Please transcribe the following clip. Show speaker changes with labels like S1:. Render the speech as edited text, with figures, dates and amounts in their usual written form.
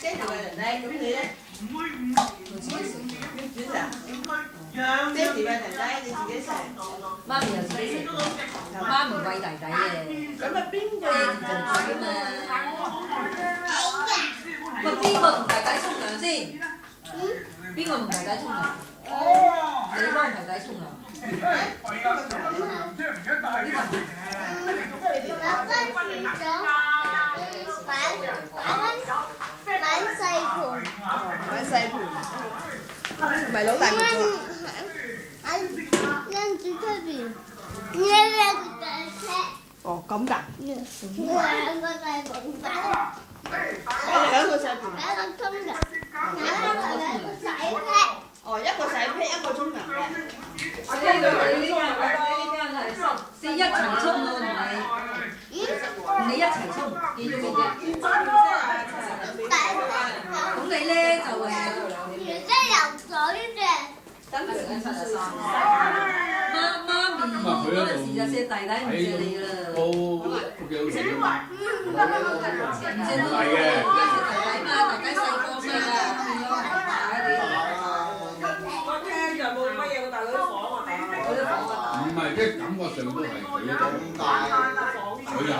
S1: Cái này là đây cũng đi đấy.爹哋咪弟弟，你自己食。
S2: 媽咪又自己食，媽咪餵弟弟嘅。
S1: 咁啊邊個？
S2: 就唔使嘛。喂，邊個同弟弟沖涼先？邊個同弟弟沖涼？你幫弟弟沖涼。
S1: 買細盤，唔係老大盤喎。
S3: 跟住出邊，兩個大車。
S1: 哦，咁㗎？
S3: 兩個大盤仔。
S1: 兩個細盤。
S3: 兩個沖涼，兩個洗車。
S1: 哦，一個洗披，一個沖涼嘅。
S2: 你呢間係先一齊沖喎，同你一齊沖，幾多嘅啫？咁你咧就
S3: 原來游水嘅。
S2: 媽咪嗰陣時就借弟弟唔借你啦。
S4: 都幾好食㗎嘛。
S2: 唔借妹妹，借弟弟嘛，大家細個嘛，變咗
S1: 我聽就冇乜嘢，個大女房啊，
S4: 唔係，即係感覺上都係佢有。